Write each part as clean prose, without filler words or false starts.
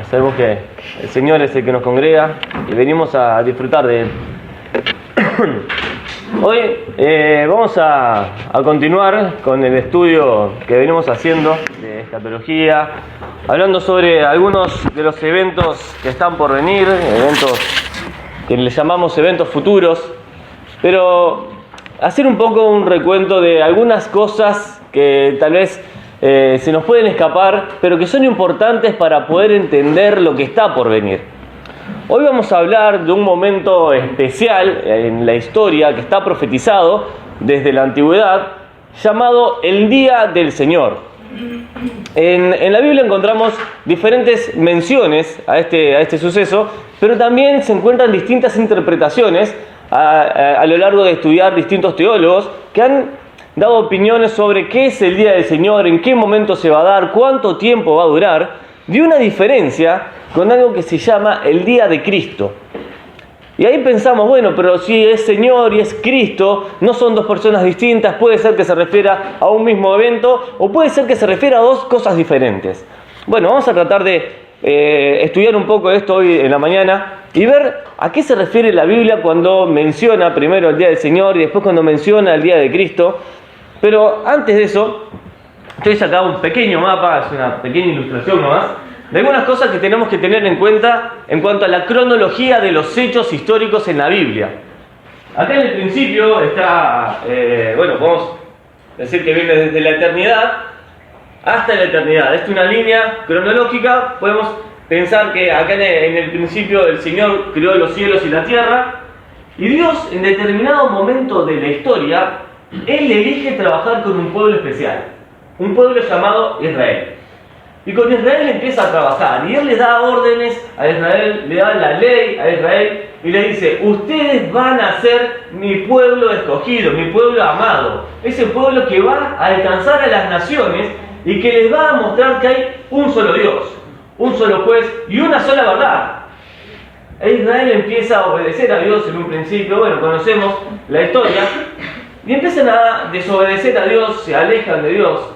Sabemos que el Señor es el que nos congrega y venimos a disfrutar de Él. Hoy vamos a continuar con el estudio que venimos haciendo de escatología, hablando sobre algunos de los eventos que están por venir, eventos que le llamamos eventos futuros, pero hacer un poco un recuento de algunas cosas que tal vez se nos pueden escapar, pero que son importantes para poder entender lo que está por venir. Hoy vamos a hablar de un momento especial en la historia que está profetizado desde la antigüedad, llamado el Día del Señor. En la Biblia encontramos diferentes menciones a este suceso, pero también se encuentran distintas interpretaciones a lo largo de estudiar distintos teólogos que han dado opiniones sobre qué es el Día del Señor, en qué momento se va a dar, cuánto tiempo va a durar, de una diferencia con algo que se llama el Día de Cristo. Y ahí pensamos, bueno, pero si es Señor y es Cristo, no son dos personas distintas, puede ser que se refiera a un mismo evento o puede ser que se refiera a dos cosas diferentes. Bueno, vamos a tratar de estudiar un poco esto hoy en la mañana y ver a qué se refiere la Biblia cuando menciona primero el Día del Señor y después cuando menciona el Día de Cristo. Pero antes de eso, estoy sacando un pequeño mapa, es una pequeña ilustración nomás, de algunas cosas que tenemos que tener en cuenta en cuanto a la cronología de los hechos históricos en la Biblia. Acá en el principio está, podemos decir que viene desde la eternidad hasta la eternidad. Esta es una línea cronológica. Podemos pensar que acá en el principio el Señor creó los cielos y la tierra, y Dios en determinado momento de la historia, Él elige trabajar con un pueblo especial, un pueblo llamado Israel. Y con Israel empieza a trabajar, y Él le da órdenes a Israel, le da la ley a Israel, y le dice: ustedes van a ser mi pueblo escogido, mi pueblo amado, ese pueblo que va a alcanzar a las naciones y que les va a mostrar que hay un solo Dios, un solo juez y una sola verdad. E Israel empieza a obedecer a Dios en un principio, conocemos la historia, y empiezan a desobedecer a Dios, se alejan de Dios.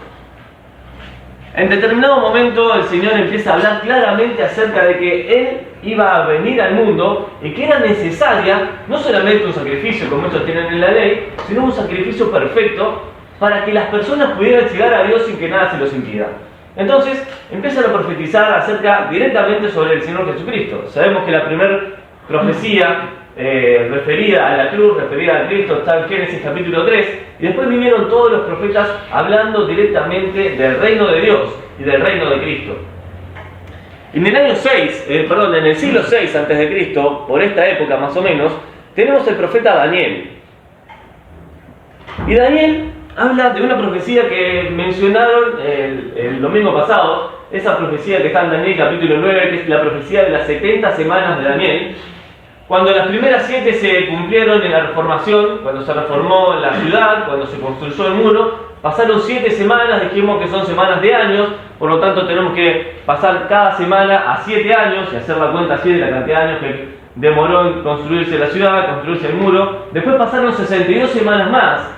En determinado momento el Señor empieza a hablar claramente acerca de que Él iba a venir al mundo y que era necesaria no solamente un sacrificio como ellos tienen en la ley, sino un sacrificio perfecto para que las personas pudieran llegar a Dios sin que nada se los impida. Entonces empiezan a profetizar acerca directamente sobre el Señor Jesucristo. Sabemos que la primera profecía referida a la cruz, referida a Cristo, está en Génesis capítulo 3, y después vinieron todos los profetas hablando directamente del reino de Dios y del reino de Cristo. En el año 6, en el siglo 6 antes de Cristo, por esta época más o menos, tenemos el profeta Daniel. Y Daniel habla de una profecía que mencionaron el domingo pasado, esa profecía que está en Daniel capítulo 9, que es la profecía de las 70 semanas de Daniel. Cuando las primeras 7 se cumplieron en la reformación, cuando se reformó la ciudad, cuando se construyó el muro, pasaron 7 semanas, dijimos que son semanas de años, por lo tanto tenemos que pasar cada semana a 7 años y hacer la cuenta así de la cantidad de años que demoró en construirse la ciudad, construirse el muro. Después pasaron 62 semanas más,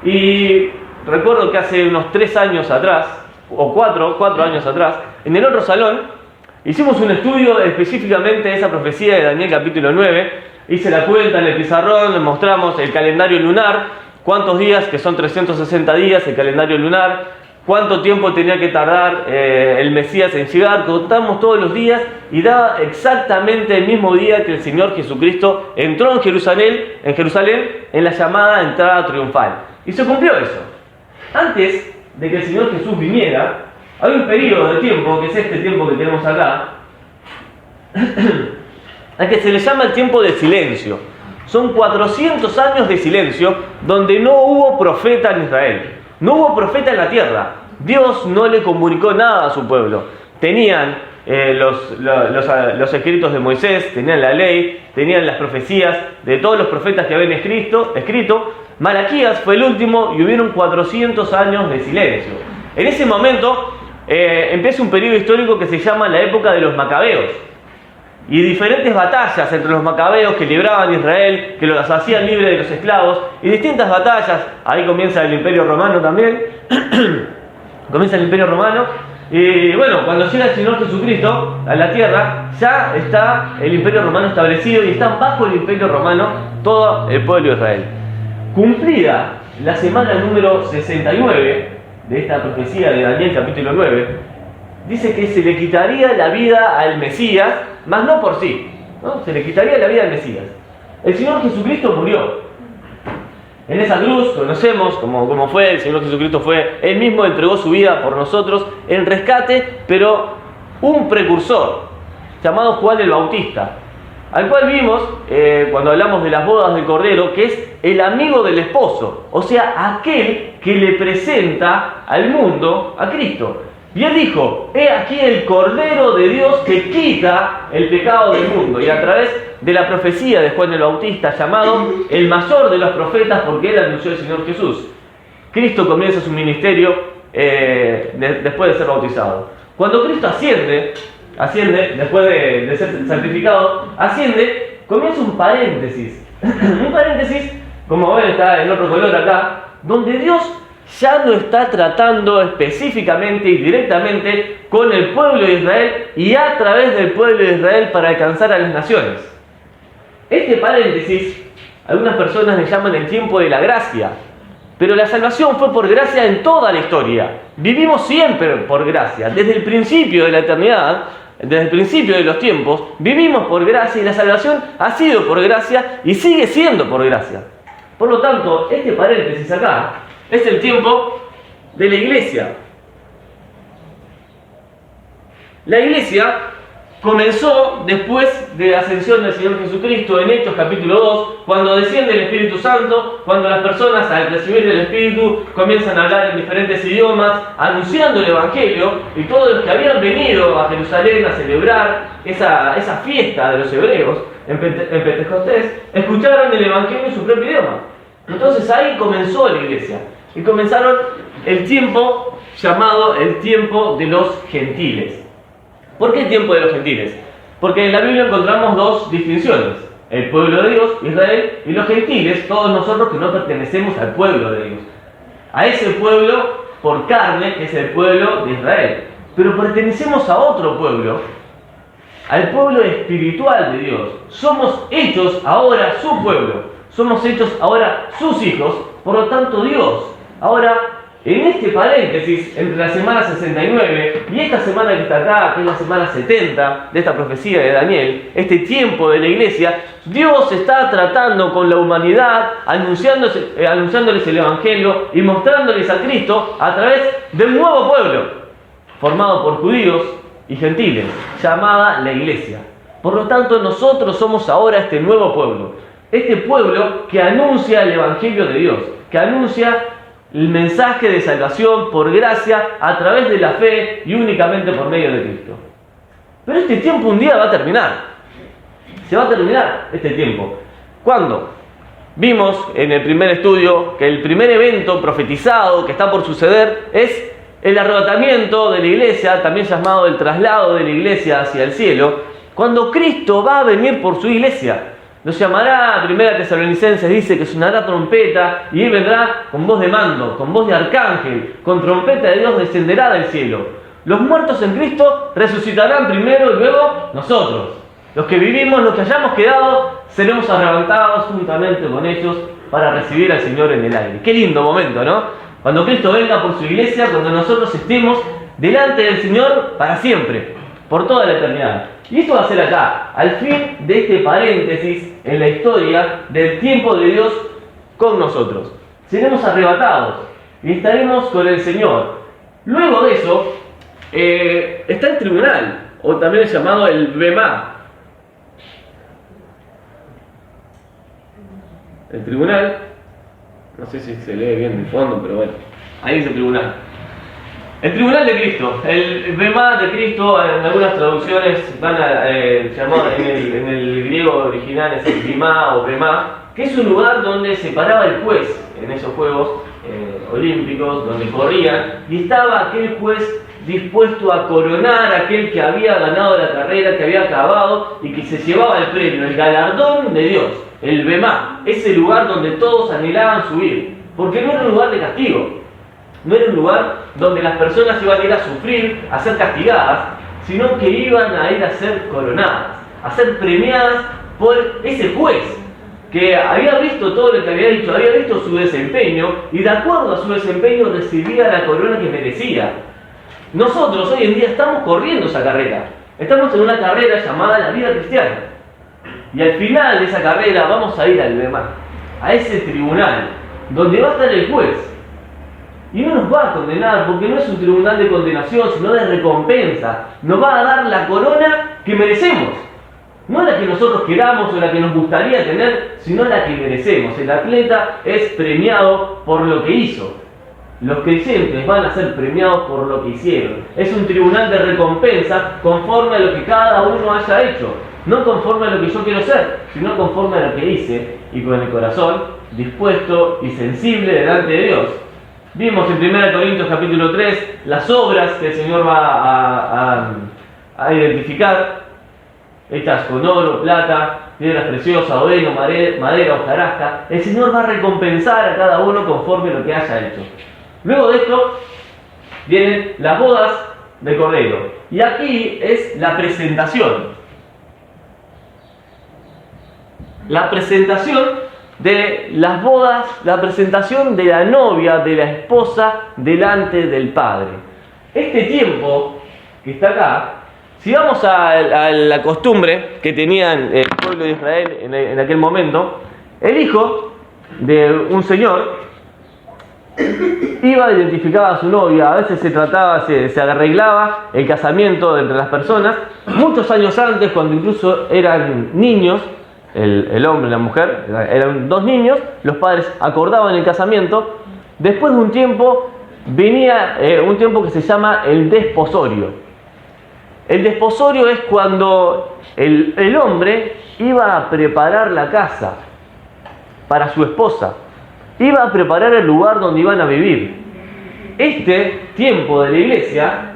y recuerdo que hace unos 3 años atrás, o 4 años atrás, en el otro salón, hicimos un estudio específicamente de esa profecía de Daniel capítulo 9, hice la cuenta en el pizarrón, les mostramos el calendario lunar, cuántos días, que son 360 días el calendario lunar, cuánto tiempo tenía que tardar el Mesías en llegar, contamos todos los días y daba exactamente el mismo día que el Señor Jesucristo entró en Jerusalén en la llamada entrada triunfal. Y se cumplió eso. Antes de que el Señor Jesús viniera, hay un periodo de tiempo, que es este tiempo que tenemos acá, al que se le llama el tiempo de silencio. Son 400 años de silencio donde no hubo profeta en Israel, no hubo profeta en la tierra. Dios no le comunicó nada a su pueblo. Tenían los escritos de Moisés, tenían la ley, tenían las profecías de todos los profetas que habían escrito. Malaquías fue el último y hubieron 400 años de silencio. En ese momento empieza un periodo histórico que se llama la época de los macabeos, y diferentes batallas entre los macabeos que libraban Israel, que los hacían libres de los esclavos, y distintas batallas. Ahí comienza el Imperio Romano también. Comienza el Imperio Romano, Y bueno, cuando llega el Señor Jesucristo a la tierra, ya está el Imperio Romano establecido y están bajo el Imperio Romano todo el pueblo de Israel. Cumplida la semana número 69 de esta profecía de Daniel capítulo 9, dice que se le quitaría la vida al Mesías, mas no por sí, ¿no? Se le quitaría la vida al Mesías. El Señor Jesucristo murió. En esa cruz conocemos cómo fue, el Señor Jesucristo Él mismo entregó su vida por nosotros en rescate, pero un precursor llamado Juan el Bautista, al cual vimos cuando hablamos de las bodas del Cordero, que es el amigo del esposo, o sea, aquel que le presenta al mundo a Cristo. Y él dijo: he aquí el Cordero de Dios que quita el pecado del mundo. Y a través de la profecía de Juan el Bautista, llamado el mayor de los profetas, porque él anunció al Señor Jesús, Cristo comienza su ministerio después de ser bautizado. Cuando Cristo asciende después de ser santificado, comienza un paréntesis. Un paréntesis, como ven, está en otro color acá, donde Dios ya no está tratando específicamente y directamente con el pueblo de Israel y a través del pueblo de Israel para alcanzar a las naciones. Este paréntesis, algunas personas le llaman el tiempo de la gracia, pero la salvación fue por gracia en toda la historia. Vivimos siempre por gracia, desde el principio de la eternidad, desde el principio de los tiempos, vivimos por gracia y la salvación ha sido por gracia y sigue siendo por gracia. Por lo tanto, este paréntesis acá es el tiempo de la iglesia. La iglesia comenzó después de la ascensión del Señor Jesucristo en Hechos capítulo 2, cuando desciende el Espíritu Santo, cuando las personas al recibir el Espíritu comienzan a hablar en diferentes idiomas, anunciando el Evangelio, y todos los que habían venido a Jerusalén a celebrar esa fiesta de los hebreos en Pentecostés, escucharon el Evangelio en su propio idioma. Entonces ahí comenzó la iglesia. Y comenzaron el tiempo llamado el tiempo de los gentiles. ¿Por qué el tiempo de los gentiles? Porque en la Biblia encontramos dos distinciones: el pueblo de Dios, Israel, y los gentiles, todos nosotros que no pertenecemos al pueblo de Dios, a ese pueblo por carne que es el pueblo de Israel. Pero pertenecemos a otro pueblo, al pueblo espiritual de Dios. Somos hechos ahora su pueblo, somos hechos ahora sus hijos. Por lo tanto, Dios ahora, en este paréntesis entre la semana 69 y esta semana que está acá, que es la semana 70 de esta profecía de Daniel, este tiempo de la iglesia, Dios está tratando con la humanidad, anunciándoles el Evangelio y mostrándoles a Cristo a través de un nuevo pueblo, formado por judíos y gentiles, llamada la iglesia. Por lo tanto, nosotros somos ahora este nuevo pueblo, este pueblo que anuncia el Evangelio de Dios, que anuncia el mensaje de salvación por gracia a través de la fe y únicamente por medio de Cristo. Pero este tiempo un día va a terminar. Se va a terminar este tiempo. ¿Cuándo? Vimos en el primer estudio que el primer evento profetizado que está por suceder es el arrebatamiento de la iglesia, también llamado el traslado de la iglesia hacia el cielo, cuando Cristo va a venir por su iglesia. Nos llamará, Primera Tesalonicenses dice que sonará trompeta y Él vendrá con voz de mando, con voz de arcángel, con trompeta de Dios descenderá del cielo. Los muertos en Cristo resucitarán primero y luego nosotros. Los que vivimos, los que hayamos quedado, seremos arrebatados juntamente con ellos para recibir al Señor en el aire. Qué lindo momento, ¿no? Cuando Cristo venga por su iglesia, cuando nosotros estemos delante del Señor para siempre, por toda la eternidad. Y esto va a ser acá, al fin de este paréntesis en la historia del tiempo de Dios con nosotros. Seremos arrebatados y estaremos con el Señor. Luego de eso, está el tribunal, o también es llamado el Bemá. El tribunal, no sé si se lee bien de fondo, pero bueno, ahí dice tribunal. El tribunal de Cristo, el Bemá de Cristo, en algunas traducciones van a llamar en el griego original es el Bimá o Bemá, que es un lugar donde se paraba el juez en esos Juegos Olímpicos, donde corrían, y estaba aquel juez dispuesto a coronar a aquel que había ganado la carrera, que había acabado y que se llevaba el premio, el galardón de Dios, el Bemá, ese lugar donde todos anhelaban subir, porque no era un lugar de castigo. no era un lugar donde las personas iban a ir a sufrir, a ser castigadas, sino que iban a ir a ser coronadas, a ser premiadas por ese juez que había visto todo lo que había dicho, había visto su desempeño y de acuerdo a su desempeño recibía la corona que merecía. Nosotros hoy en día estamos corriendo esa carrera, estamos en una carrera llamada la vida cristiana y al final de esa carrera vamos a ir al Bema, a ese tribunal donde va a estar el juez y no nos va a condenar porque no es un tribunal de condenación sino de recompensa, nos va a dar la corona que merecemos. No la que nosotros queramos o la que nos gustaría tener, sino la que merecemos. El atleta es premiado por lo que hizo. Los creyentes van a ser premiados por lo que hicieron. Es un tribunal de recompensa conforme a lo que cada uno haya hecho. No conforme a lo que yo quiero ser, sino conforme a lo que hice y con el corazón dispuesto y sensible delante de Dios. Vimos en 1 Corintios capítulo 3 las obras que el Señor va a identificar. Hechas con oro, plata, piedras preciosas, oveno, madera, hojarasca. El Señor va a recompensar a cada uno conforme a lo que haya hecho. Luego de esto vienen las bodas del Cordero. Y aquí es la presentación. La presentación de las bodas, la presentación de la novia, de la esposa, delante del Padre. Este tiempo que está acá, si vamos a la costumbre que tenían el pueblo de Israel en aquel momento, el hijo de un señor iba, identificaba a su novia, a veces se arreglaba el casamiento entre las personas, muchos años antes, cuando incluso eran niños, el hombre y la mujer, eran dos niños, los padres acordaban el casamiento, después de un tiempo venía un tiempo que se llama el desposorio. El desposorio es cuando el hombre iba a preparar la casa para su esposa, iba a preparar el lugar donde iban a vivir. Este tiempo de la iglesia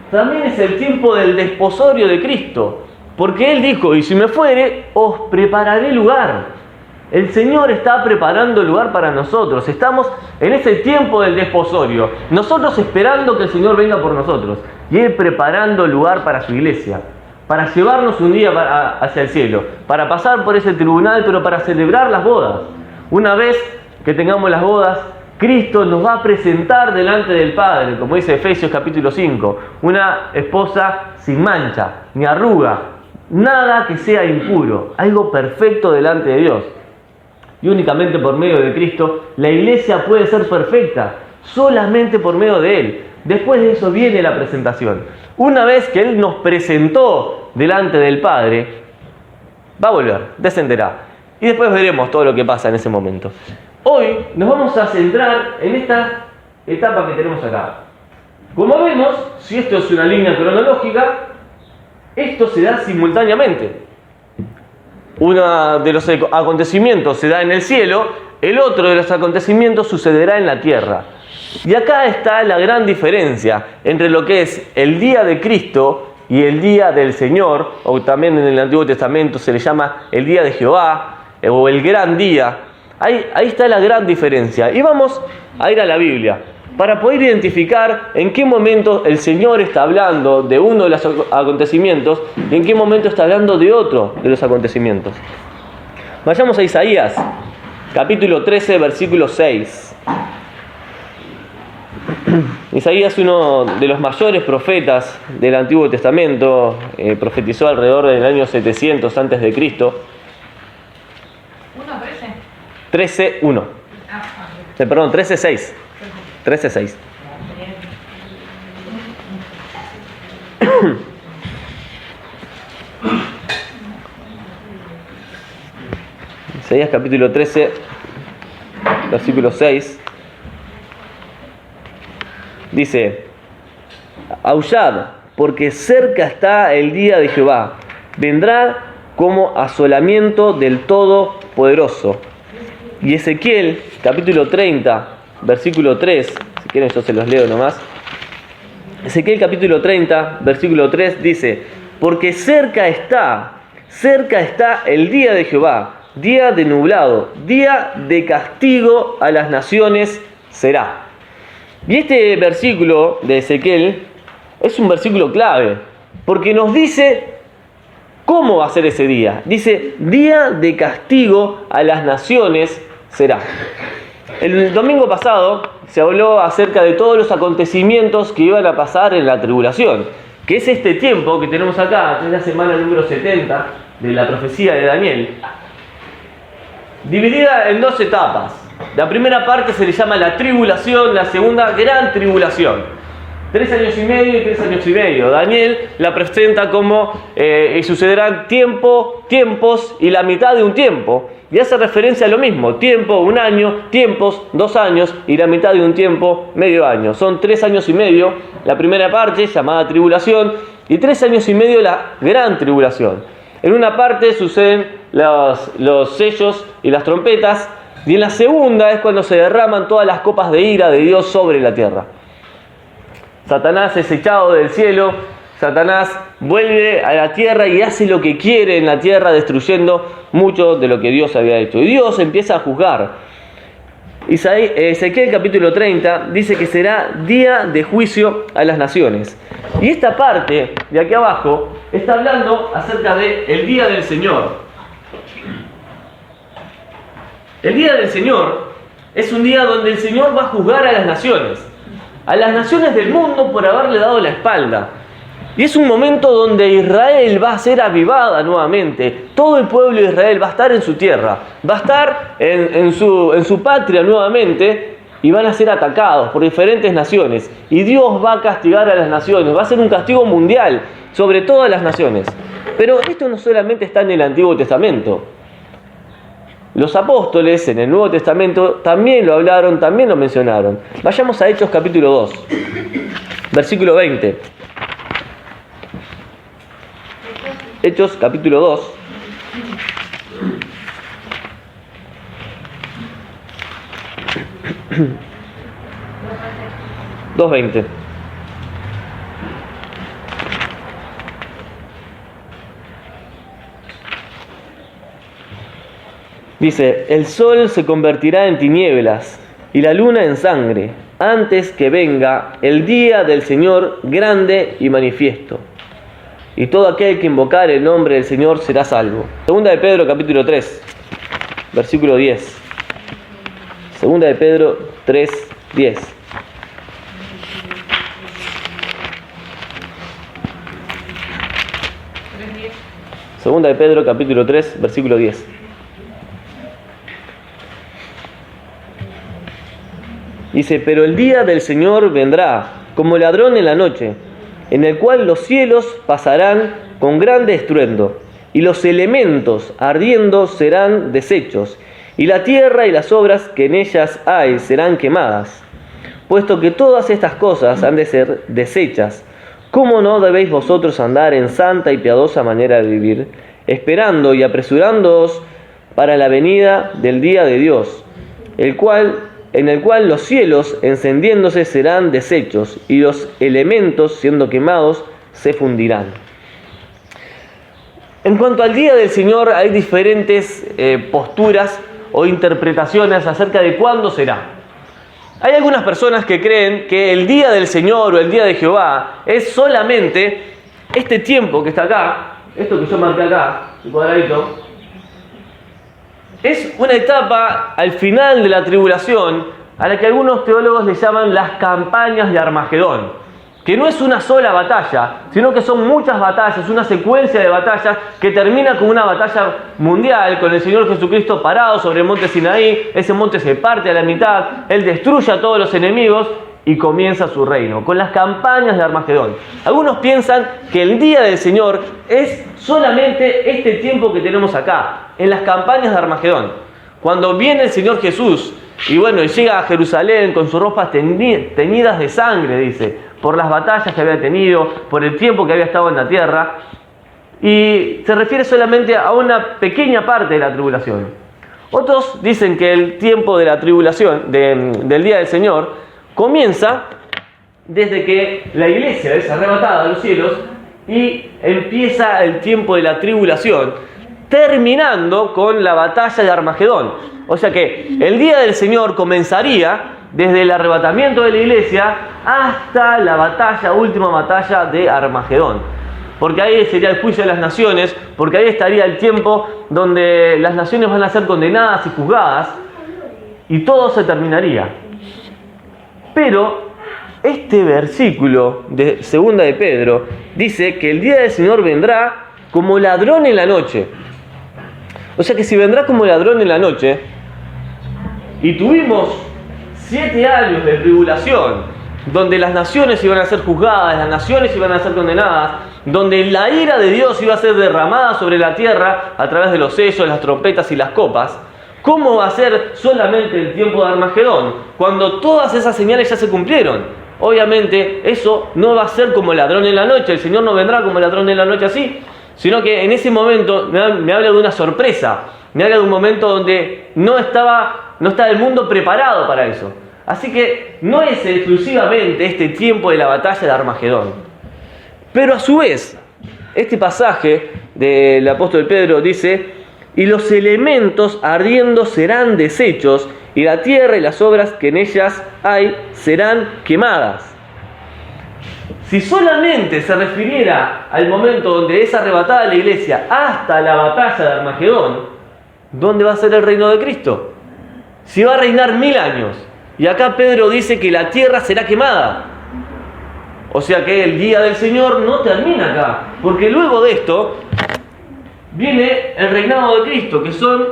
también es el tiempo del desposorio de Cristo, porque Él dijo, y si me fuere, os prepararé lugar. El Señor está preparando el lugar para nosotros. Estamos en ese tiempo del desposorio. Nosotros esperando que el Señor venga por nosotros. Y Él preparando el lugar para su iglesia. Para llevarnos un día hacia el cielo. Para pasar por ese tribunal, pero para celebrar las bodas. Una vez que tengamos las bodas, Cristo nos va a presentar delante del Padre. Como dice Efesios capítulo 5. Una esposa sin mancha, ni arruga. Nada que sea impuro. Algo perfecto delante de Dios. Y únicamente por medio de Cristo, la iglesia puede ser perfecta, solamente por medio de Él. Después de eso viene la presentación. Una vez que Él nos presentó delante del Padre, va a volver, descenderá. Y después veremos todo lo que pasa en ese momento. Hoy nos vamos a centrar en esta etapa que tenemos acá. Como vemos, si esto es una línea cronológica, esto se da simultáneamente. Uno de los acontecimientos se da en el cielo, el otro de los acontecimientos sucederá en la tierra. Y acá está la gran diferencia entre lo que es el día de Cristo y el día del Señor, o también en el Antiguo Testamento se le llama el día de Jehová, o el gran día. Ahí está la gran diferencia. Y vamos a ir a la Biblia para poder identificar en qué momento el Señor está hablando de uno de los acontecimientos y en qué momento está hablando de otro de los acontecimientos. Vayamos a Isaías, capítulo 13, versículo 6. Isaías, uno de los mayores profetas del Antiguo Testamento, profetizó alrededor del año 700 antes de Cristo. 13:1. Perdón, 13:6. 13:6. Isaías capítulo 13, versículo 6. Dice: aullad, porque cerca está el día de Jehová. Vendrá como asolamiento del Todopoderoso. Y Ezequiel capítulo 30, versículo 3, si quieren yo se los leo nomás. Ezequiel capítulo 30, versículo 3 dice: porque cerca está el día de Jehová, día de nublado, día de castigo a las naciones será. Y este versículo de Ezequiel es un versículo clave, porque nos dice cómo va a ser ese día. Dice, día de castigo a las naciones será. El domingo pasado se habló acerca de todos los acontecimientos que iban a pasar en la tribulación, que es este tiempo que tenemos acá, que es la semana número 70 de la profecía de Daniel, dividida en dos etapas. La primera parte se le llama la tribulación, la segunda gran tribulación. 3 años y medio y 3 años y medio. Daniel la presenta como sucederán tiempos y la mitad de un tiempo. Y hace referencia a lo mismo, tiempo, 1 año, tiempos, 2 años y la mitad de un tiempo, medio año. Son 3 años y medio la primera parte, llamada tribulación, y 3 años y medio la gran tribulación. En una parte suceden los sellos y las trompetas, y en la segunda es cuando se derraman todas las copas de ira de Dios sobre la tierra. Satanás es echado del cielo, Satanás vuelve a la tierra y hace lo que quiere en la tierra, destruyendo mucho de lo que Dios había hecho. Y Dios empieza a juzgar. Ezequiel capítulo 30 dice que será día de juicio a las naciones. Y esta parte de aquí abajo está hablando acerca del día del Señor. El día del Señor es un día donde el Señor va a juzgar a las naciones del mundo por haberle dado la espalda. Y es un momento donde Israel va a ser avivada nuevamente. Todo el pueblo de Israel va a estar en su tierra, va a estar en su patria nuevamente, y van a ser atacados por diferentes naciones. Y Dios va a castigar a las naciones, va a ser un castigo mundial sobre todas las naciones. Pero esto no solamente está en el Antiguo Testamento. Los apóstoles en el Nuevo Testamento también lo hablaron, también lo mencionaron. Vayamos a Hechos capítulo 2, versículo 20. Hechos capítulo 2. (2:20). Dice, el sol se convertirá en tinieblas y la luna en sangre, antes que venga el día del Señor grande y manifiesto. Y todo aquel que invocar el nombre del Señor será salvo. Segunda de Pedro capítulo 3, versículo 10. Segunda de Pedro 3, 10. Segunda de Pedro capítulo 3, versículo 10. Dice, pero el día del Señor vendrá como ladrón en la noche, en el cual los cielos pasarán con grande estruendo, y los elementos ardiendo serán deshechos, y la tierra y las obras que en ellas hay serán quemadas. Puesto que todas estas cosas han de ser deshechas, ¿cómo no debéis vosotros andar en santa y piadosa manera de vivir, esperando y apresurándoos para la venida del día de Dios, en el cual los cielos encendiéndose serán deshechos y los elementos siendo quemados se fundirán? En cuanto al día del Señor hay diferentes posturas o interpretaciones acerca de cuándo será. Hay algunas personas que creen que el día del Señor o el día de Jehová es solamente este tiempo que está acá, esto que yo marqué acá, el cuadradito. Es una etapa al final de la tribulación a la que algunos teólogos le llaman las campañas de Armagedón, que no es una sola batalla, sino que son muchas batallas, una secuencia de batallas que termina con una batalla mundial, con el Señor Jesucristo parado sobre el monte Sinaí. Ese monte se parte a la mitad, Él destruye a todos los enemigos y comienza su reino, con las campañas de Armagedón. Algunos piensan que el día del Señor es solamente este tiempo que tenemos acá, en las campañas de Armagedón, cuando viene el Señor Jesús y llega a Jerusalén con sus ropas teñidas de sangre, dice, por las batallas que había tenido, por el tiempo que había estado en la tierra, y se refiere solamente a una pequeña parte de la tribulación. Otros dicen que el tiempo de la tribulación, del día del Señor, comienza desde que la iglesia es arrebatada a los cielos y empieza el tiempo de la tribulación, terminando con la batalla de Armagedón. O sea que el día del Señor comenzaría desde el arrebatamiento de la iglesia hasta la última batalla de Armagedón. Porque ahí sería el juicio de las naciones, porque ahí estaría el tiempo donde las naciones van a ser condenadas y juzgadas, y todo se terminaría. Pero este versículo de 2 de Pedro dice que el día del Señor vendrá como ladrón en la noche. O sea que si vendrá como ladrón en la noche, y tuvimos 7 años de tribulación, donde las naciones iban a ser juzgadas, las naciones iban a ser condenadas, donde la ira de Dios iba a ser derramada sobre la tierra a través de los sellos, las trompetas y las copas, ¿cómo va a ser solamente el tiempo de Armagedón, cuando todas esas señales ya se cumplieron? Obviamente eso no va a ser como ladrón en la noche, el Señor no vendrá como ladrón en la noche así, sino que en ese momento me habla de una sorpresa, me habla de un momento donde no estaba el mundo preparado para eso. Así que no es exclusivamente este tiempo de la batalla de Armagedón. Pero a su vez, este pasaje del apóstol Pedro dice: y los elementos ardiendo serán deshechos, y la tierra y las obras que en ellas hay serán quemadas. Si solamente se refiriera al momento donde es arrebatada la iglesia hasta la batalla de Armagedón, ¿dónde va a ser el reino de Cristo? Si va a reinar 1000 años, y acá Pedro dice que la tierra será quemada. O sea que el día del Señor no termina acá, porque luego de esto viene el reinado de Cristo, que son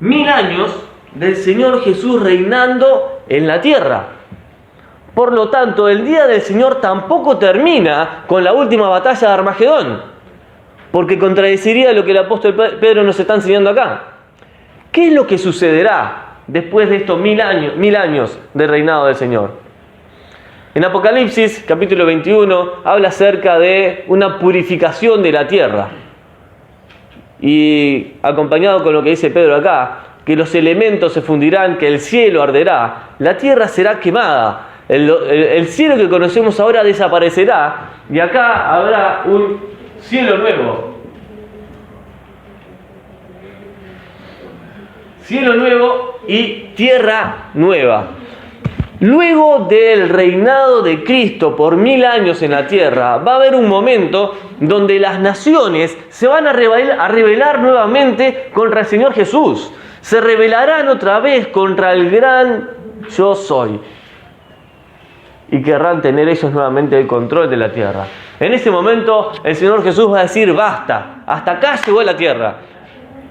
1000 años del Señor Jesús reinando en la tierra. Por lo tanto, el día del Señor tampoco termina con la última batalla de Armagedón, porque contradeciría lo que el apóstol Pedro nos está enseñando acá. ¿Qué es lo que sucederá después de estos 1000 años del reinado del Señor? En Apocalipsis, capítulo 21, habla acerca de una purificación de la tierra. Y acompañado con lo que dice Pedro acá, que los elementos se fundirán, que el cielo arderá, la tierra será quemada, el cielo que conocemos ahora desaparecerá, y acá habrá un cielo nuevo. Cielo nuevo y tierra nueva. Luego del reinado de Cristo por 1000 años en la tierra, va a haber un momento donde las naciones se van a rebelar nuevamente contra el Señor Jesús. Se rebelarán otra vez contra el gran yo soy. Y querrán tener ellos nuevamente el control de la tierra. En ese momento el Señor Jesús va a decir: basta, hasta acá llegó la tierra.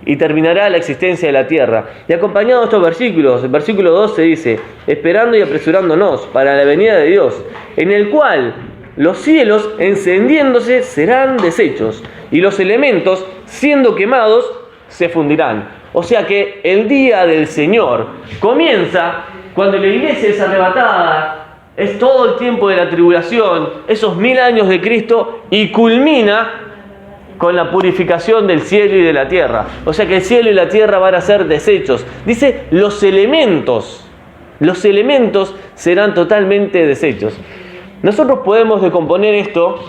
Y terminará la existencia de la tierra. Y acompañado de estos versículos, el versículo 12 dice: esperando y apresurándonos para la venida de Dios, en el cual los cielos encendiéndose serán deshechos, y los elementos siendo quemados se fundirán. O sea que el día del Señor comienza cuando la iglesia es arrebatada, es todo el tiempo de la tribulación, esos 1000 años de Cristo, y culmina con la purificación del cielo y de la tierra. O sea que el cielo y la tierra van a ser deshechos. Dice, los elementos serán totalmente deshechos. Nosotros podemos decomponer esto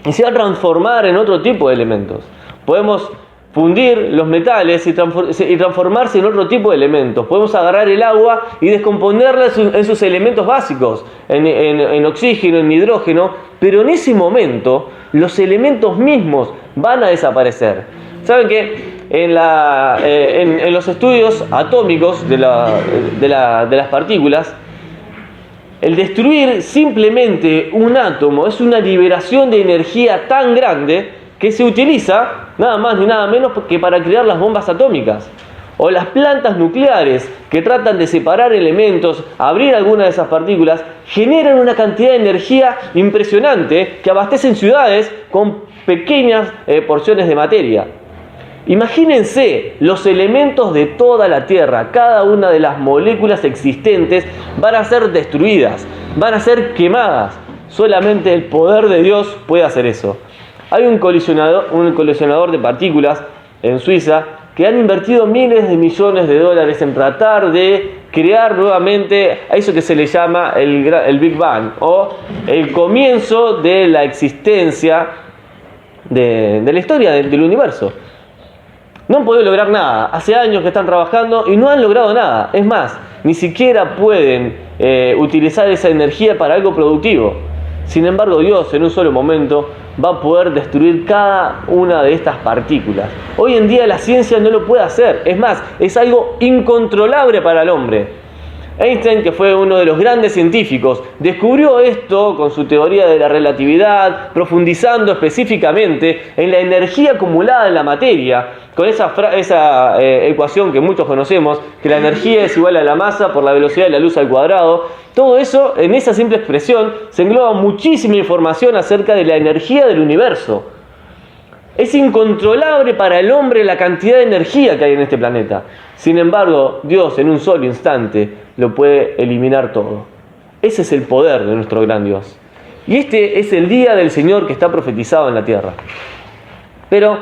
y se va a transformar en otro tipo de elementos. Podemos fundir los metales y transformarse en otro tipo de elementos. Podemos agarrar el agua y descomponerla en sus elementos básicos, en oxígeno, en hidrógeno, pero en ese momento los elementos mismos van a desaparecer. ¿Saben que en los estudios atómicos de las partículas, el destruir simplemente un átomo es una liberación de energía tan grande que se utiliza nada más ni nada menos que para crear las bombas atómicas? O las plantas nucleares que tratan de separar elementos, abrir alguna de esas partículas, generan una cantidad de energía impresionante que abastecen ciudades con pequeñas porciones de materia. Imagínense los elementos de toda la Tierra, cada una de las moléculas existentes van a ser destruidas, van a ser quemadas. Solamente el poder de Dios puede hacer eso. Hay un colisionador de partículas en Suiza que han invertido miles de millones de dólares en tratar de crear nuevamente a eso que se le llama el Big Bang, o el comienzo de la existencia de la historia del universo. No han podido lograr nada. Hace años que están trabajando y no han logrado nada. Es más, ni siquiera pueden utilizar esa energía para algo productivo. Sin embargo, Dios en un solo momento va a poder destruir cada una de estas partículas. Hoy en día la ciencia no lo puede hacer. Es más, es algo incontrolable para el hombre. Einstein, que fue uno de los grandes científicos, descubrió esto con su teoría de la relatividad, profundizando específicamente en la energía acumulada en la materia, con esa ecuación que muchos conocemos, que la energía es igual a la masa por la velocidad de la luz al cuadrado. Todo eso, en esa simple expresión, se engloba muchísima información acerca de la energía del universo. Es incontrolable para el hombre la cantidad de energía que hay en este planeta. Sin embargo, Dios en un solo instante lo puede eliminar todo. Ese es el poder de nuestro gran Dios. Y este es el día del Señor que está profetizado en la tierra. Pero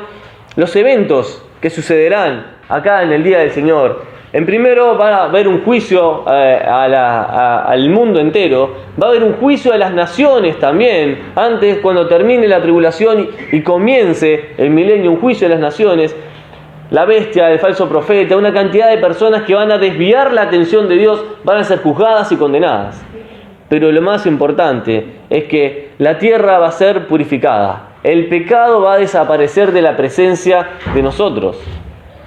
los eventos que sucederán acá en el día del Señor, en primero va a haber un juicio al mundo entero, va a haber un juicio a las naciones también, antes cuando termine la tribulación y comience el milenio, un juicio a las naciones, la bestia, el falso profeta, una cantidad de personas que van a desviar la atención de Dios, van a ser juzgadas y condenadas. Pero lo más importante es que la tierra va a ser purificada, el pecado va a desaparecer de la presencia de nosotros.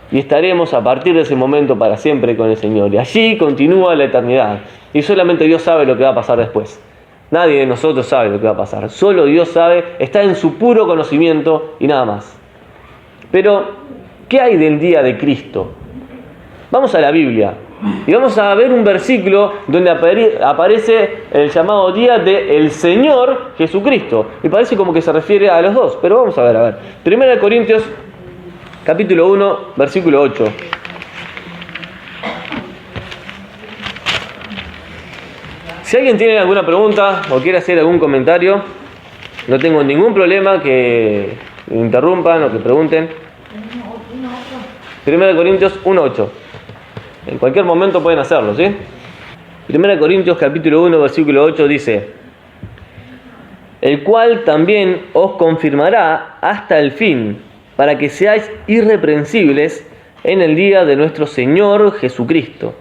Y estaremos a partir de ese momento para siempre con el Señor. Y allí continúa la eternidad. Y solamente Dios sabe lo que va a pasar después. Nadie de nosotros sabe lo que va a pasar. Solo Dios sabe, está en su puro conocimiento y nada más. Pero, ¿qué hay del día de Cristo? Vamos a la Biblia. Y vamos a ver un versículo donde aparece el llamado día del Señor Jesucristo. Y parece como que se refiere a los dos. Pero vamos a ver. 1 Corintios capítulo 1, versículo 8. Si alguien tiene alguna pregunta o quiere hacer algún comentario, no tengo ningún problema que interrumpan o que pregunten. 1 Corintios 1, 8. En cualquier momento pueden hacerlo, ¿sí? 1 Corintios capítulo 1, versículo 8 dice: el cual también os confirmará hasta el fin, para que seáis irreprensibles en el día de nuestro Señor Jesucristo.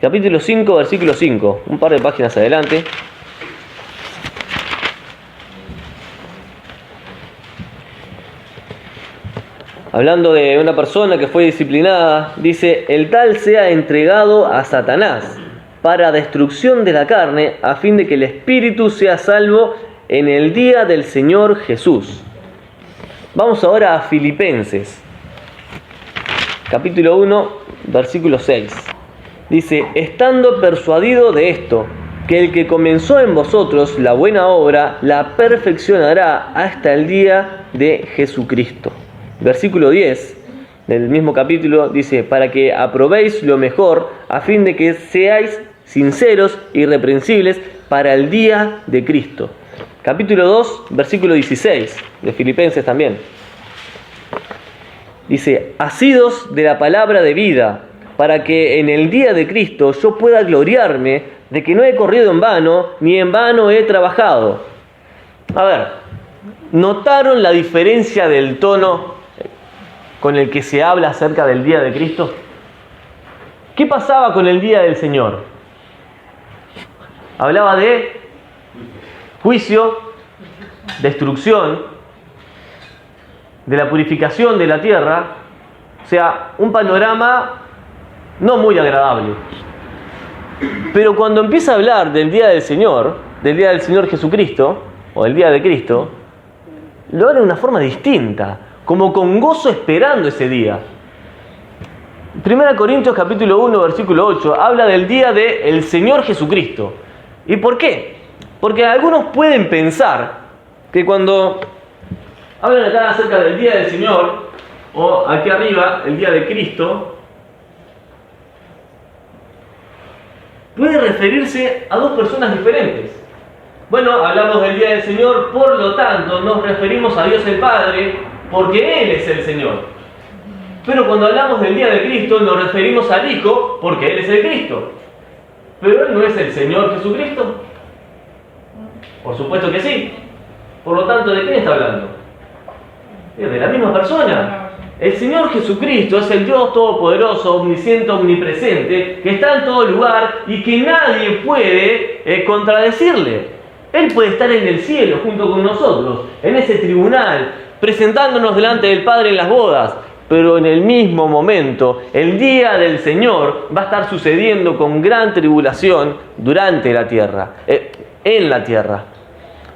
Capítulo 5, versículo 5, un par de páginas adelante. Hablando de una persona que fue disciplinada, dice: el tal sea entregado a Satanás para destrucción de la carne, a fin de que el espíritu sea salvo en el día del Señor Jesús. Vamos ahora a Filipenses, capítulo 1, versículo 6. Dice: estando persuadido de esto, que el que comenzó en vosotros la buena obra, la perfeccionará hasta el día de Jesucristo. Versículo 10 del mismo capítulo dice: para que aprobéis lo mejor, a fin de que seáis sinceros y irreprensibles para el día de Cristo. Capítulo 2, versículo 16, de Filipenses también. Dice: asidos de la palabra de vida, para que en el día de Cristo yo pueda gloriarme de que no he corrido en vano, ni en vano he trabajado. A ver, ¿notaron la diferencia del tono con el que se habla acerca del día de Cristo? ¿Qué pasaba con el día del Señor? Hablaba de juicio, destrucción, de la purificación de la tierra, o sea, un panorama no muy agradable. Pero cuando empieza a hablar del día del Señor Jesucristo, o del día de Cristo, lo habla de una forma distinta, como con gozo esperando ese día. 1 Corintios capítulo 1, versículo 8, habla del día del Señor Jesucristo. ¿Y por qué? Porque algunos pueden pensar que cuando hablan acá acerca del día del Señor, o aquí arriba, el día de Cristo, puede referirse a dos personas diferentes. Bueno, hablamos del día del Señor, por lo tanto nos referimos a Dios el Padre, porque Él es el Señor. Pero cuando hablamos del día de Cristo, nos referimos al Hijo, porque Él es el Cristo. ¿Pero Él no es el Señor Jesucristo? Por supuesto que sí. Por lo tanto, ¿de quién está hablando? Es de la misma persona. El Señor Jesucristo es el Dios todopoderoso, omnisciente, omnipresente, que está en todo lugar y que nadie puede contradecirle. Él puede estar en el cielo junto con nosotros, en ese tribunal, presentándonos delante del Padre en las bodas. Pero en el mismo momento, el día del Señor va a estar sucediendo con gran tribulación durante la tierra, en la tierra.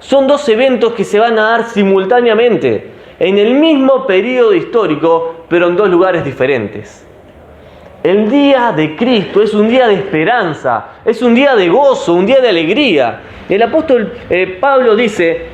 Son dos eventos que se van a dar simultáneamente, en el mismo periodo histórico, pero en dos lugares diferentes. El día de Cristo es un día de esperanza, es un día de gozo, un día de alegría. El apóstol Pablo dice: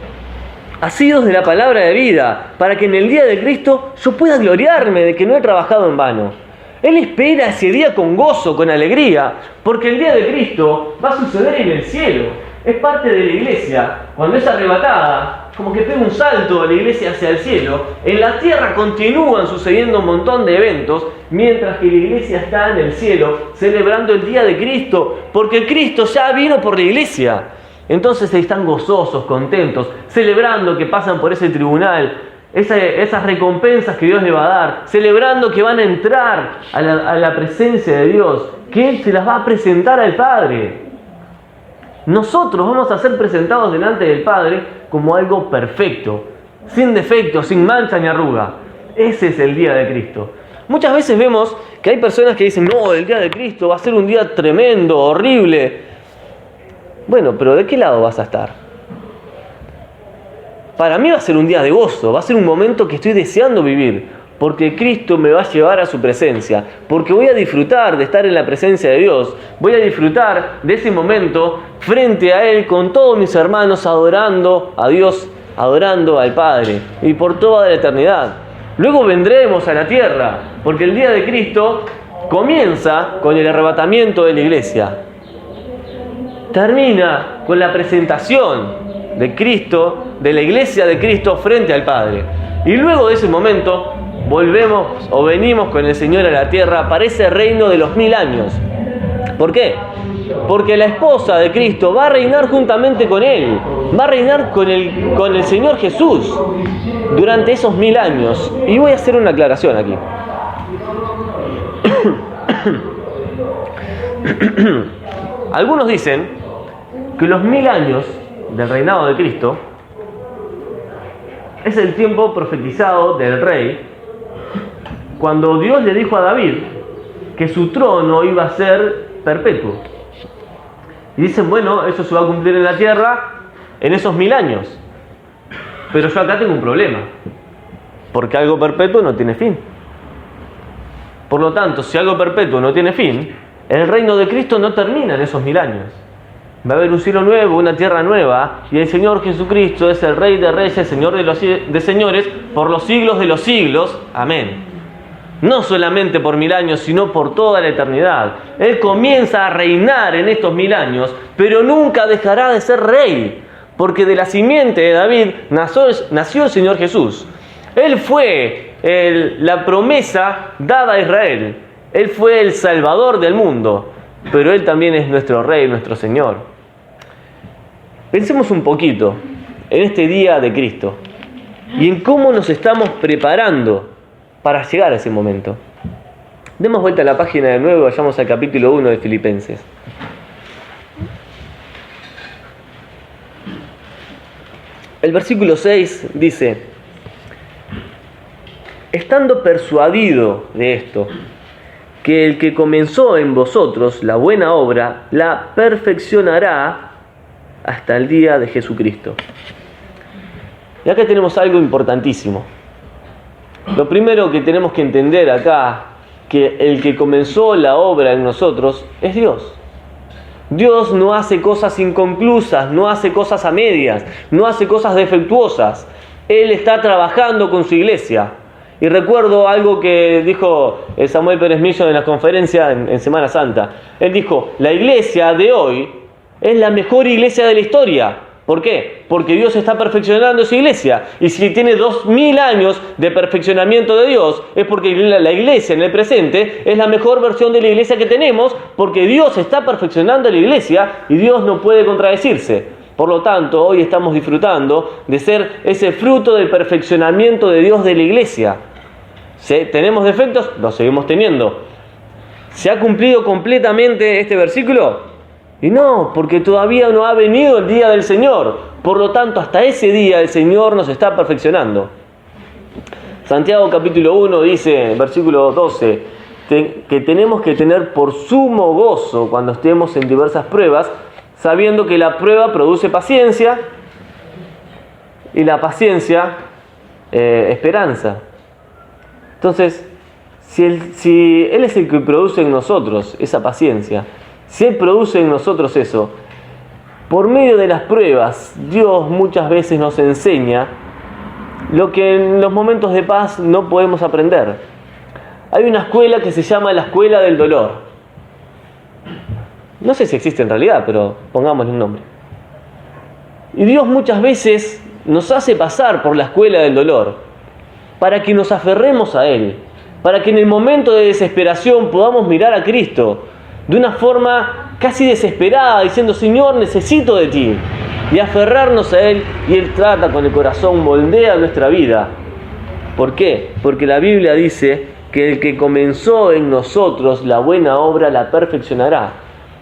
asidos de la palabra de vida, para que en el día de Cristo yo pueda gloriarme de que no he trabajado en vano. Él espera ese día con gozo, con alegría, porque el día de Cristo va a suceder en el cielo. Es parte de la iglesia. Cuando es arrebatada, como que pega un salto a la iglesia hacia el cielo. En la tierra continúan sucediendo un montón de eventos, mientras que la iglesia está en el cielo, celebrando el día de Cristo, porque Cristo ya vino por la iglesia. Entonces están gozosos, contentos, celebrando que pasan por ese tribunal, esas recompensas que Dios le va a dar, celebrando que van a entrar a la presencia de Dios, que Él se las va a presentar al Padre. Nosotros vamos a ser presentados delante del Padre como algo perfecto, sin defecto, sin mancha ni arruga. Ese es el día de Cristo. Muchas veces vemos que hay personas que dicen: no, el día de Cristo va a ser un día tremendo, horrible. Bueno, pero ¿de qué lado vas a estar? Para mí va a ser un día de gozo, va a ser un momento que estoy deseando vivir, porque Cristo me va a llevar a su presencia, porque voy a disfrutar de estar en la presencia de Dios, voy a disfrutar de ese momento frente a Él con todos mis hermanos, adorando a Dios, adorando al Padre, y por toda la eternidad. Luego vendremos a la tierra, porque el día de Cristo comienza con el arrebatamiento de la iglesia. Termina con la presentación de Cristo, de la iglesia de Cristo frente al Padre. Y luego de ese momento volvemos o venimos con el Señor a la tierra para ese reino de los 1000 años. ¿Por qué? Porque la esposa de Cristo va a reinar juntamente con Él, va a reinar con el Señor Jesús durante esos 1000 años. Y voy a hacer una aclaración aquí. Algunos dicen que los 1000 años del reinado de Cristo es el tiempo profetizado del rey, cuando Dios le dijo a David que su trono iba a ser perpetuo. Y dicen: bueno, eso se va a cumplir en la tierra en esos 1000 años. Pero yo acá tengo un problema, porque algo perpetuo no tiene fin. Por lo tanto, si algo perpetuo no tiene fin, el reino de Cristo no termina en esos 1000 años. Va a haber un cielo nuevo, una tierra nueva, y el Señor Jesucristo es el Rey de Reyes, Señor de señores, por los siglos de los siglos. Amén. No solamente por 1000 años, sino por toda la eternidad. Él comienza a reinar en estos 1000 años, pero nunca dejará de ser rey, porque de la simiente de David nació el Señor Jesús. Él fue la promesa dada a Israel. Él fue el Salvador del mundo, pero Él también es nuestro Rey, nuestro Señor. Pensemos un poquito en este día de Cristo y en cómo nos estamos preparando para llegar a ese momento. Demos vuelta a la página de nuevo y vayamos al capítulo 1 de Filipenses. El versículo 6 dice: estando persuadido de esto, que el que comenzó en vosotros la buena obra, la perfeccionará hasta el día de Jesucristo. Y acá tenemos algo importantísimo. Lo primero que tenemos que entender acá, que el que comenzó la obra en nosotros es Dios. Dios no hace cosas inconclusas, no hace cosas a medias, no hace cosas defectuosas. Él está trabajando con su iglesia. Y recuerdo algo que dijo Samuel Pérez Millo en la conferencia en Semana Santa. Él dijo: la iglesia de hoy es la mejor iglesia de la historia. ¿Por qué? Porque Dios está perfeccionando su iglesia. Y si tiene 2000 años de perfeccionamiento de Dios, es porque la iglesia en el presente es la mejor versión de la iglesia que tenemos, porque Dios está perfeccionando la iglesia y Dios no puede contradecirse. Por lo tanto, hoy estamos disfrutando de ser ese fruto del perfeccionamiento de Dios de la iglesia. ¿Tenemos defectos? Los seguimos teniendo. ¿Se ha cumplido completamente este versículo? Y no, porque todavía no ha venido el día del Señor. Por lo tanto, hasta ese día el Señor nos está perfeccionando. Santiago capítulo 1 dice, versículo 12, que tenemos que tener por sumo gozo cuando estemos en diversas pruebas, sabiendo que la prueba produce paciencia y la paciencia esperanza. Entonces, si Él es el que produce en nosotros esa paciencia, si Él produce en nosotros eso, por medio de las pruebas, Dios muchas veces nos enseña lo que en los momentos de paz no podemos aprender. Hay una escuela que se llama la escuela del dolor. No sé si existe en realidad, pero pongámosle un nombre. Y Dios muchas veces nos hace pasar por la escuela del dolor para que nos aferremos a Él, para que en el momento de desesperación podamos mirar a Cristo de una forma casi desesperada, diciendo: Señor, necesito de ti, y aferrarnos a Él, y Él trata con el corazón, moldea nuestra vida. ¿Por qué? Porque la Biblia dice que el que comenzó en nosotros la buena obra la perfeccionará.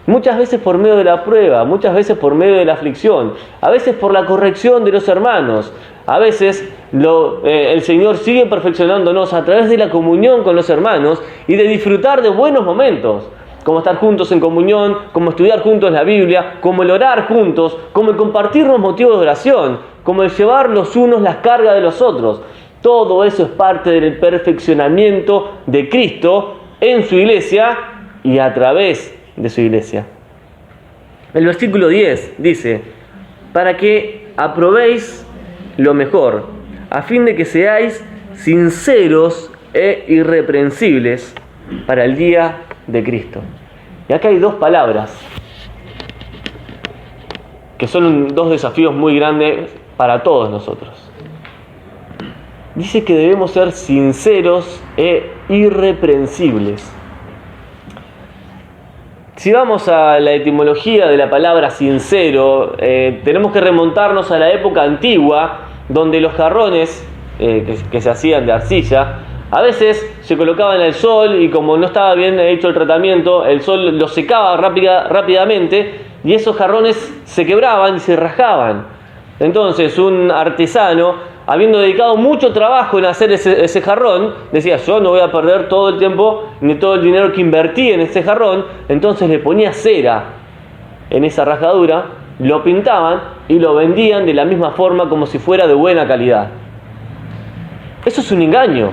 Muchas veces por medio de la prueba, muchas veces por medio de la aflicción, a veces por la corrección de los hermanos, a veces el Señor sigue perfeccionándonos a través de la comunión con los hermanos y de disfrutar de buenos momentos, como estar juntos en comunión, como estudiar juntos la Biblia, como el orar juntos, como el compartirnos motivos de oración, como el llevar los unos las cargas de los otros. Todo eso es parte del perfeccionamiento de Cristo en su iglesia y a través de su iglesia. El versículo 10 dice: para que aprobéis lo mejor, a fin de que seáis sinceros e irreprensibles para el día de Cristo. Y acá hay dos palabras que son dos desafíos muy grandes para todos nosotros. Dice que debemos ser sinceros e irreprensibles. Si vamos a la etimología de la palabra sincero, tenemos que remontarnos a la época antigua, donde los jarrones que se hacían de arcilla, a veces se colocaban al sol y como no estaba bien hecho el tratamiento, el sol los secaba rápidamente y esos jarrones se quebraban y se rajaban. Entonces un artesano, habiendo dedicado mucho trabajo en hacer ese jarrón, decía: yo no voy a perder todo el tiempo ni todo el dinero que invertí en ese jarrón. Entonces le ponía cera en esa rajadura, lo pintaban y lo vendían de la misma forma, como si fuera de buena calidad. Eso es un engaño.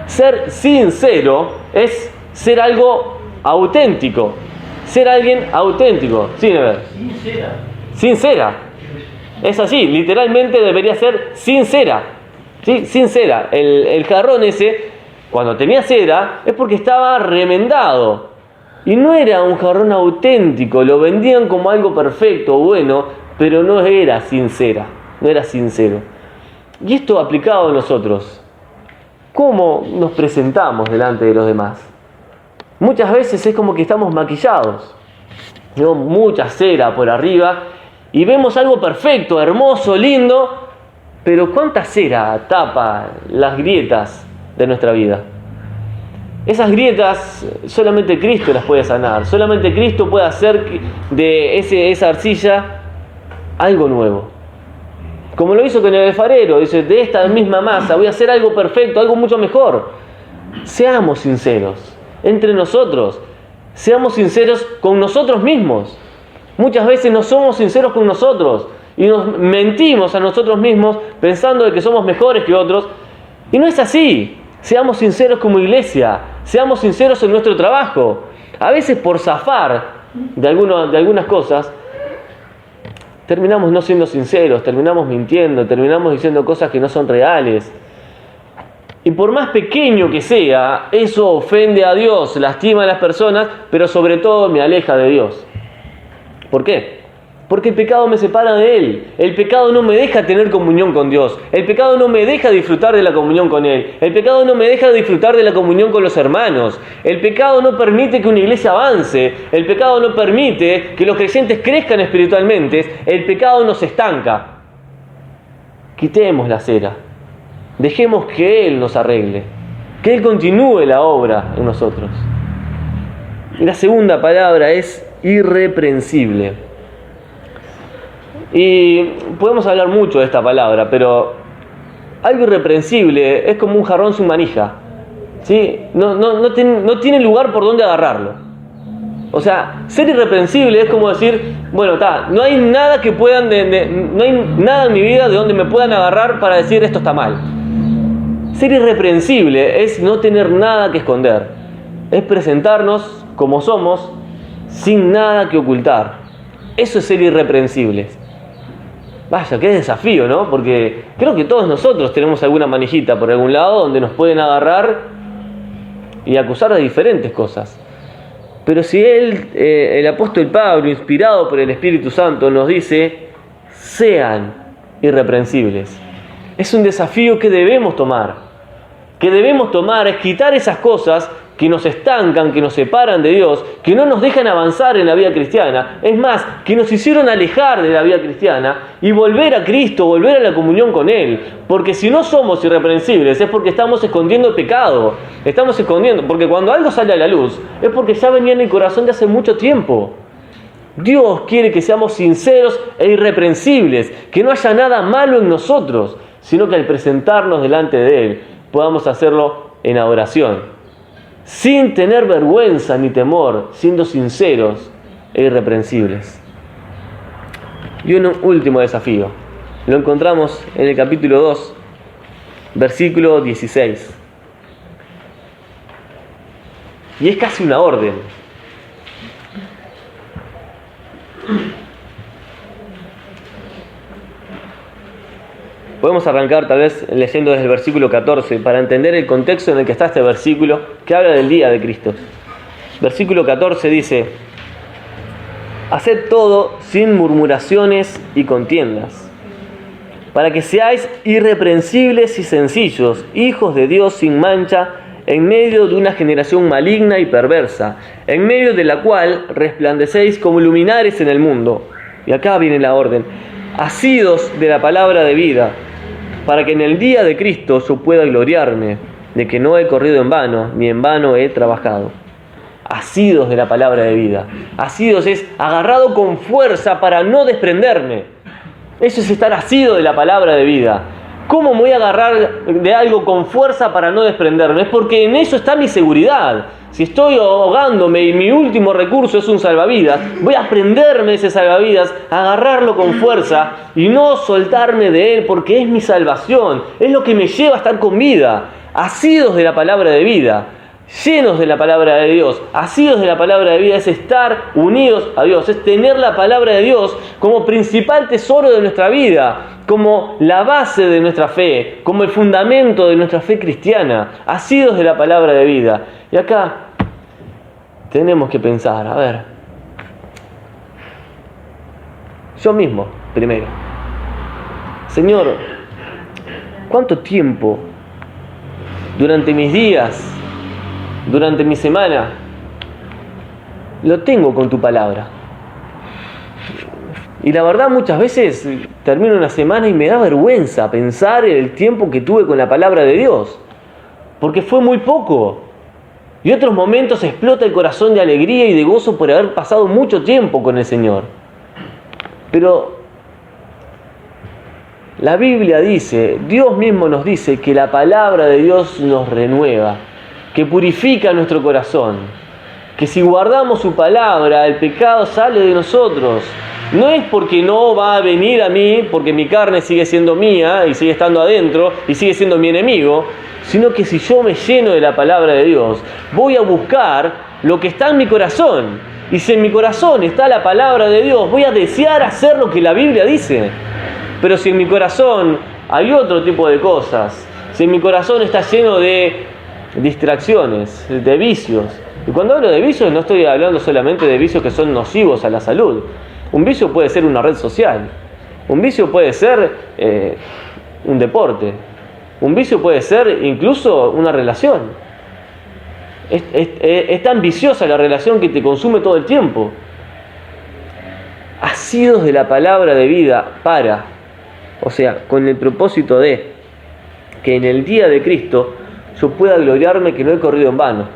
Ser sincero es ser algo auténtico, ser alguien auténtico. Sí, Never. Sincera. Es así, literalmente debería ser sincera. ¿Sí? Sincera. El jarrón ese, cuando tenía cera, es porque estaba remendado. Y no era un jarrón auténtico, lo vendían como algo perfecto, bueno, pero no era sincera, no era sincero. Y esto aplicado a nosotros, ¿cómo nos presentamos delante de los demás? Muchas veces es como que estamos maquillados, ¿no? Mucha cera por arriba, y vemos algo perfecto, hermoso, lindo, pero ¿cuánta cera tapa las grietas de nuestra vida? Esas grietas solamente Cristo las puede sanar, solamente Cristo puede hacer de esa arcilla algo nuevo. Como lo hizo con el alfarero, dice: de esta misma masa voy a hacer algo perfecto, algo mucho mejor. Seamos sinceros entre nosotros, seamos sinceros con nosotros mismos. Muchas veces no somos sinceros con nosotros y nos mentimos a nosotros mismos pensando de que somos mejores que otros, y no es así. Seamos sinceros como iglesia, seamos sinceros en nuestro trabajo. A veces por zafar de algunas cosas terminamos no siendo sinceros, terminamos mintiendo, terminamos diciendo cosas que no son reales. Y por más pequeño que sea, eso ofende a Dios, lastima a las personas, pero sobre todo me aleja de Dios. ¿Por qué? Porque el pecado me separa de Él. El pecado no me deja tener comunión con Dios. El pecado no me deja disfrutar de la comunión con Él. El pecado no me deja disfrutar de la comunión con los hermanos. El pecado no permite que una iglesia avance. El pecado no permite que los creyentes crezcan espiritualmente. El pecado nos estanca. Quitemos la cera. Dejemos que Él nos arregle. que Él continúe la obra en nosotros. Y la segunda palabra es irreprensible. Y podemos hablar mucho de esta palabra, pero algo irreprensible es como un jarrón sin manija, ¿sí? No tiene lugar por donde agarrarlo. O sea, ser irreprensible es como decir, bueno, no hay nada que puedan, no hay nada en mi vida de donde me puedan agarrar para decir esto está mal. Ser irreprensible es no tener nada que esconder, es presentarnos como somos sin nada que ocultar. Eso es ser irreprensibles. Vaya, qué desafío, ¿no? Porque creo que todos nosotros tenemos alguna manijita por algún lado donde nos pueden agarrar y acusar de diferentes cosas. Pero si el apóstol Pablo, inspirado por el Espíritu Santo, nos dice, sean irreprensibles. Es un desafío que debemos tomar. Es quitar esas cosas que nos estancan, que nos separan de Dios, que no nos dejan avanzar en la vida cristiana. Es más, que nos hicieron alejar de la vida cristiana y volver a Cristo, volver a la comunión con Él. Porque si no somos irreprensibles es porque estamos escondiendo el pecado. Estamos escondiendo, porque cuando algo sale a la luz es porque ya venía en el corazón de hace mucho tiempo. Dios quiere que seamos sinceros e irreprensibles, que no haya nada malo en nosotros, sino que al presentarnos delante de Él podamos hacerlo en adoración, sin tener vergüenza ni temor, siendo sinceros e irreprensibles. Y un último desafío, lo encontramos en el capítulo 2, versículo 16. Y es casi una orden. Podemos arrancar tal vez leyendo desde el versículo 14 para entender el contexto en el que está este versículo que habla del día de Cristo. Versículo 14 dice: haced todo sin murmuraciones y contiendas, para que seáis irreprensibles y sencillos, hijos de Dios sin mancha, en medio de una generación maligna y perversa, en medio de la cual resplandecéis como luminares en el mundo. Y acá viene la orden: asidos de la palabra de vida, para que en el día de Cristo yo pueda gloriarme de que no he corrido en vano, ni en vano he trabajado. Asidos de la palabra de vida. Asidos es agarrado con fuerza para no desprenderme. Eso es estar asido de la palabra de vida. ¿Cómo me voy a agarrar de algo con fuerza para no desprenderme? Es porque en eso está mi seguridad. Si estoy ahogándome y mi último recurso es un salvavidas, voy a prenderme de ese salvavidas, agarrarlo con fuerza y no soltarme de él, porque es mi salvación, es lo que me lleva a estar con vida. Asidos de la palabra de vida, llenos de la palabra de Dios. Asidos de la palabra de vida es estar unidos a Dios, es tener la palabra de Dios como principal tesoro de nuestra vida, como la base de nuestra fe, como el fundamento de nuestra fe cristiana. Asidos de la palabra de vida. Y acá tenemos que pensar, a ver, yo mismo primero, Señor, ¿cuánto tiempo durante mis días, durante mi semana, lo tengo con tu palabra? Y la verdad, muchas veces termino una semana y me da vergüenza pensar en el tiempo que tuve con la palabra de Dios, porque fue muy poco. Y otros momentos explota el corazón de alegría y de gozo por haber pasado mucho tiempo con el Señor. Pero la Biblia dice, Dios mismo nos dice que la palabra de Dios nos renueva, que purifica nuestro corazón, que si guardamos su palabra, el pecado sale de nosotros. No es porque no va a venir a mí, porque mi carne sigue siendo mía y sigue estando adentro y sigue siendo mi enemigo, sino que si yo me lleno de la palabra de Dios, voy a buscar lo que está en mi corazón. Y si en mi corazón está la palabra de Dios, voy a desear hacer lo que la Biblia dice. Pero si en mi corazón hay otro tipo de cosas, si en mi corazón está lleno de distracciones, de vicios, y cuando hablo de vicios no estoy hablando solamente de vicios que son nocivos a la salud. Un vicio puede ser una red social, un vicio puede ser un deporte, un vicio puede ser incluso una relación. Es tan viciosa la relación que te consume todo el tiempo. Asidos de la palabra de vida con el propósito de que en el día de Cristo yo pueda gloriarme que no he corrido en vano,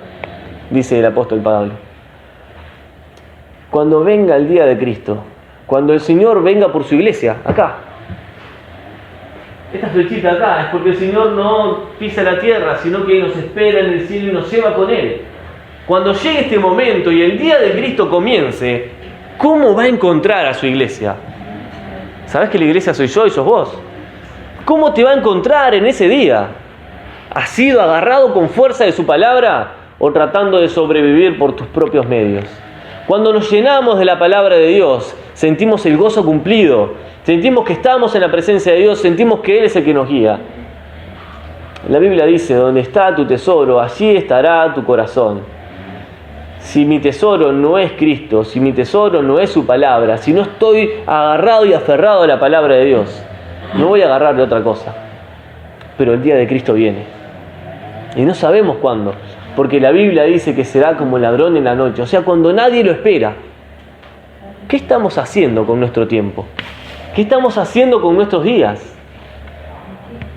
dice el apóstol Pablo. Cuando venga el día de Cristo, cuando el Señor venga por su iglesia, acá. Esta flechita acá es porque el Señor no pisa la tierra, sino que nos espera en el cielo y nos lleva con Él. Cuando llegue este momento y el día de Cristo comience, ¿cómo va a encontrar a su iglesia? ¿Sabés que la iglesia soy yo y sos vos? ¿Cómo te va a encontrar en ese día? ¿Has sido agarrado con fuerza de su palabra o tratando de sobrevivir por tus propios medios? Cuando nos llenamos de la palabra de Dios, sentimos el gozo cumplido, sentimos que estamos en la presencia de Dios, sentimos que Él es el que nos guía. La Biblia dice, donde está tu tesoro, allí estará tu corazón. Si mi tesoro no es Cristo, si mi tesoro no es su palabra, si no estoy agarrado y aferrado a la palabra de Dios, no voy a agarrar de otra cosa. Pero el día de Cristo viene. Y no sabemos cuándo, porque la Biblia dice que será como ladrón en la noche, o sea, cuando nadie lo espera. ¿Qué estamos haciendo con nuestro tiempo? ¿Qué estamos haciendo con nuestros días?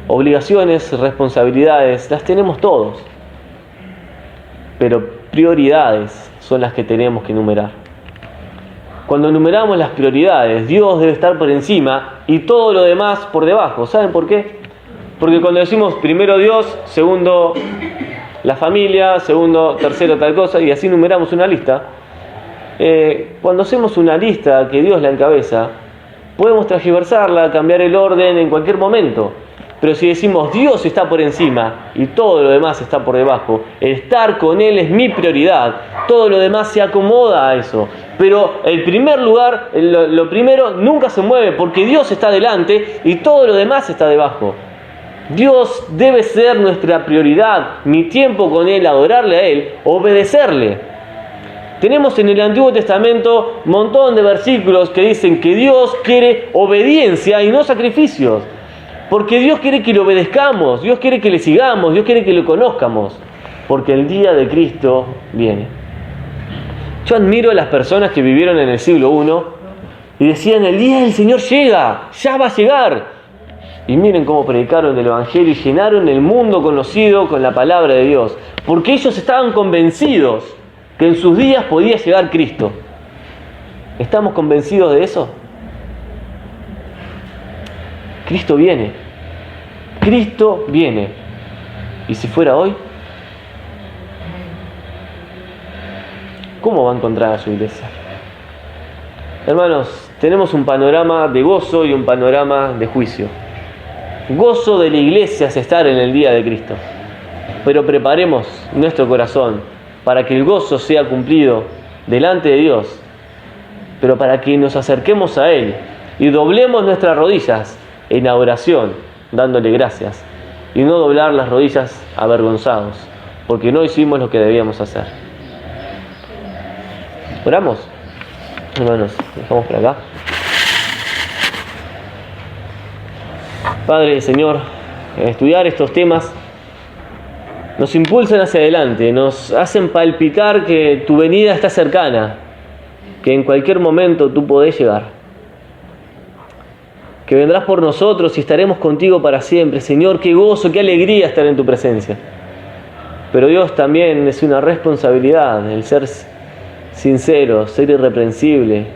Obligaciones, responsabilidades, las tenemos todos. Pero prioridades son las que tenemos que enumerar. Cuando enumeramos las prioridades, Dios debe estar por encima y todo lo demás por debajo. ¿Saben por qué? Porque cuando decimos primero Dios, segundo la familia, segundo, tercero tal cosa, y así numeramos una lista, cuando hacemos una lista que Dios la encabeza, podemos transgiversarla, cambiar el orden en cualquier momento. Pero si decimos Dios está por encima y todo lo demás está por debajo, estar con Él es mi prioridad, todo lo demás se acomoda a eso. Pero el primer lugar, lo primero nunca se mueve porque Dios está delante y todo lo demás está debajo. Dios debe ser nuestra prioridad, mi tiempo con Él, adorarle a Él, obedecerle. Tenemos en el Antiguo Testamento un montón de versículos que dicen que Dios quiere obediencia y no sacrificios. Porque Dios quiere que le obedezcamos, Dios quiere que le sigamos, Dios quiere que le conozcamos. Porque el día de Cristo viene. Yo admiro a las personas que vivieron en el siglo I y decían, el día del Señor llega, ya va a llegar. Y miren cómo predicaron el Evangelio y llenaron el mundo conocido con la palabra de Dios. Porque ellos estaban convencidos que en sus días podía llegar Cristo. ¿Estamos convencidos de eso? Cristo viene. Cristo viene. ¿Y si fuera hoy? ¿Cómo va a encontrar a su iglesia? Hermanos, tenemos un panorama de gozo y un panorama de juicio. Gozo de la iglesia es estar en el día de Cristo. Pero preparemos nuestro corazón para que el gozo sea cumplido delante de Dios. Pero para que nos acerquemos a Él y doblemos nuestras rodillas en oración, dándole gracias, y no doblar las rodillas avergonzados, porque no hicimos lo que debíamos hacer. ¿Oramos? Hermanos, dejamos por acá. Padre, Señor, estudiar estos temas nos impulsan hacia adelante, nos hacen palpitar que tu venida está cercana, que en cualquier momento tú podés llegar. Que vendrás por nosotros y estaremos contigo para siempre. Señor, qué gozo, qué alegría estar en tu presencia. Pero Dios, también es una responsabilidad el ser sincero, ser irreprensible,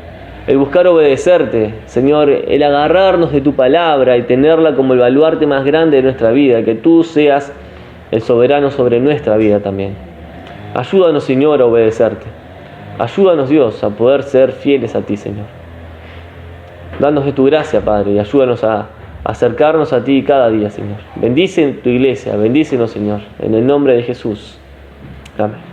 el buscar obedecerte, Señor, el agarrarnos de tu palabra y tenerla como el baluarte más grande de nuestra vida, que tú seas el soberano sobre nuestra vida también. Ayúdanos, Señor, a obedecerte. Ayúdanos, Dios, a poder ser fieles a ti, Señor. Danos de tu gracia, Padre, y ayúdanos a acercarnos a ti cada día, Señor. Bendice tu iglesia, bendícenos, Señor, en el nombre de Jesús. Amén.